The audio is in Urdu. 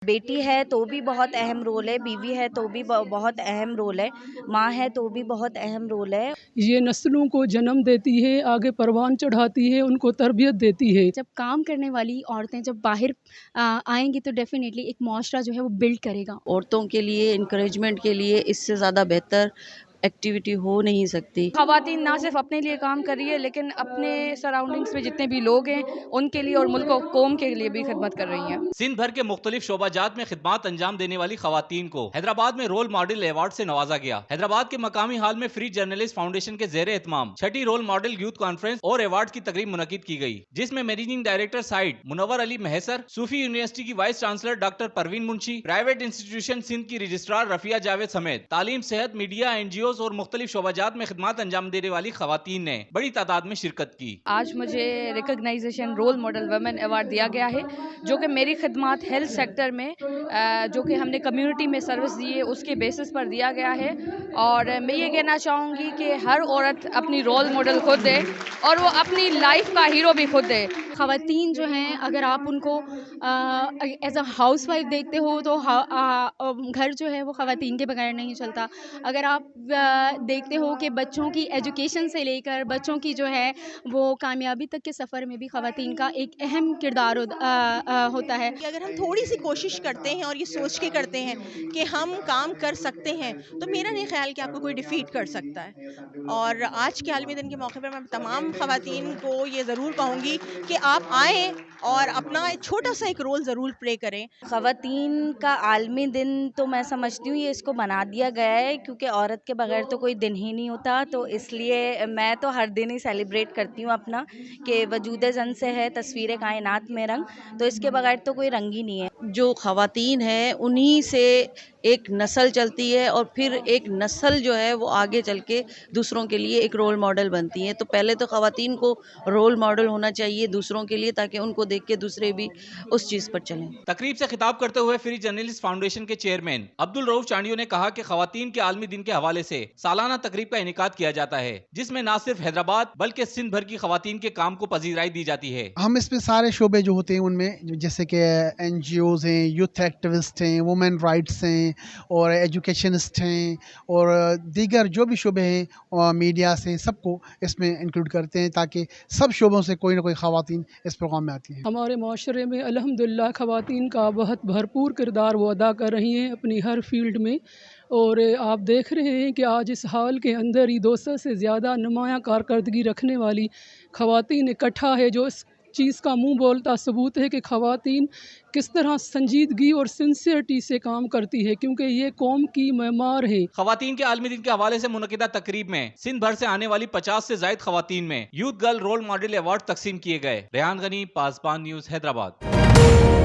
بیٹی ہے تو بھی بہت اہم رول ہے، بیوی ہے تو بھی بہت اہم رول ہے، ماں ہے تو بھی بہت اہم رول ہے۔ یہ نسلوں کو جنم دیتی ہے، آگے پروان چڑھاتی ہے، ان کو تربیت دیتی ہے۔ جب کام کرنے والی عورتیں جب باہر آئیں گی تو ڈیفینیٹلی ایک معاشرہ جو ہے وہ بلڈ کرے گا۔ عورتوں کے لیے انکریجمنٹ کے لیے اس سے زیادہ بہتر ایکٹیویٹی ہو نہیں سکتی۔ خواتین نہ صرف اپنے لیے کام کر رہی ہے لیکن اپنے سراؤنڈنگز میں جتنے بھی لوگ ہیں ان کے لیے اور ملک و قوم کے لیے بھی خدمت کر رہی ہیں۔ سندھ بھر کے مختلف شعبہ جات میں خدمات انجام دینے والی خواتین کو حیدرآباد میں رول ماڈل ایوارڈ سے نوازا گیا۔ حیدرآباد کے مقامی ہال میں فری جرنلسٹ فاؤنڈیشن کے زیر اہتمام چھٹی رول ماڈل یوتھ کانفرنس اور ایوارڈ کی تقریب منعقد کی گئی، جس میں مینیجنگ ڈائریکٹر سائٹ منور علی محسر، صوفی یونیورسٹی کی وائس چانسلر ڈاکٹر پروین منشی، پرائیویٹ انسٹیٹیوشن سندھ کی رجسٹرار رفیہ جاوید سمیت تعلیم، صحت، میڈیا، NGOs اور مختلف شعبہ جات میں خدمات انجام دینے والی خواتین نے بڑی تعداد میں شرکت کی۔ آج مجھے ریکگنائزیشن رول ماڈل ویمن ایوارڈ دیا گیا ہے، جو کہ میری خدمات ہیلتھ سیکٹر میں جو کہ ہم نے کمیونٹی میں سروس دی ہے اس کے بیسس پر دیا گیا ہے، اور میں یہ کہنا چاہوں گی کہ ہر عورت اپنی رول ماڈل خود ہے اور وہ اپنی لائف کا ہیرو بھی خود ہے۔ خواتین جو ہیں اگر آپ ان کو ایز اے ہاؤس وائف دیکھتے ہو تو گھر جو ہے وہ خواتین کے بغیر نہیں چلتا۔ اگر آپ دیکھتے ہو کہ بچوں کی ایجوکیشن سے لے کر بچوں کی جو ہے وہ کامیابی تک کے سفر میں بھی خواتین کا ایک اہم کردار ہوتا ہے۔ اگر ہم تھوڑی سی کوشش کرتے ہیں اور یہ سوچ کے کرتے ہیں کہ ہم کام کر سکتے ہیں تو میرا نہیں خیال کہ آپ کو کوئی ڈیفیٹ کر سکتا ہے۔ اور آج کے عالمی دن کے موقع پر میں تمام خواتین کو یہ ضرور کہوں گی کہ آپ آئیں اور اپنا چھوٹا سا ایک رول ضرور پلے کریں۔ خواتین کا عالمی دن تو میں سمجھتی ہوں یہ اس کو بنا دیا گیا ہے کیونکہ عورت کے بغیر تو کوئی دن ہی نہیں ہوتا، تو اس لیے میں تو ہر دن ہی سیلیبریٹ کرتی ہوں اپنا کہ وجود زن سے ہے تصویر کائنات میں رنگ، تو اس کے بغیر تو کوئی رنگ ہی نہیں ہے۔ جو خواتین ہیں انہی سے ایک نسل چلتی ہے اور پھر ایک نسل جو ہے وہ آگے چل کے دوسروں کے لیے ایک رول ماڈل بنتی ہیں، تو پہلے تو خواتین کو رول ماڈل ہونا چاہیے دوسروں کے لیے تاکہ ان کو دیکھ کے دوسرے بھی اس چیز پر چلیں۔ تقریب سے خطاب کرتے ہوئے فری جرنلسٹ فاؤنڈیشن کے چیئرمین عبدالرؤف چانڈیو نے کہا کہ خواتین کے عالمی دن کے حوالے سے سالانہ تقریب کا انعقاد کیا جاتا ہے، جس میں نہ صرف حیدرآباد بلکہ سندھ بھر کی خواتین کے کام کو پذیرائی دی جاتی ہے۔ ہم اس میں سارے شعبے جو ہوتے ہیں ان میں جیسے کہ NGOs ہیں، یوتھ ایکٹیوسٹ ہیں، وومن رائٹس ہیں اور ایجوکیشنسٹ ہیں اور دیگر جو بھی شعبے ہیں میڈیا سے، سب کو اس میں انکلوڈ کرتے ہیں تاکہ سب شعبوں سے کوئی نہ کوئی خواتین اس پروگرام میں آتی ہیں۔ ہمارے معاشرے میں الحمدللہ خواتین کا بہت بھرپور کردار وہ ادا کر رہی ہیں اپنی ہر فیلڈ میں، اور آپ دیکھ رہے ہیں کہ آج اس حال کے اندر ہی 200 سے زیادہ نمایاں کارکردگی رکھنے والی خواتین اکٹھا ہے، جو اس چیز کا منہ بولتا ثبوت ہے کہ خواتین کس طرح سنجیدگی اور سنسیئرٹی سے کام کرتی ہے، کیونکہ یہ قوم کی معمار ہے۔ خواتین کے عالمی دن کے حوالے سے منعقدہ تقریب میں سندھ بھر سے آنے والی 50 سے زائد خواتین میں youth girl role model award تقسیم کیے گئے۔ ریحان غنی، پاسبان نیوز، حیدرآباد۔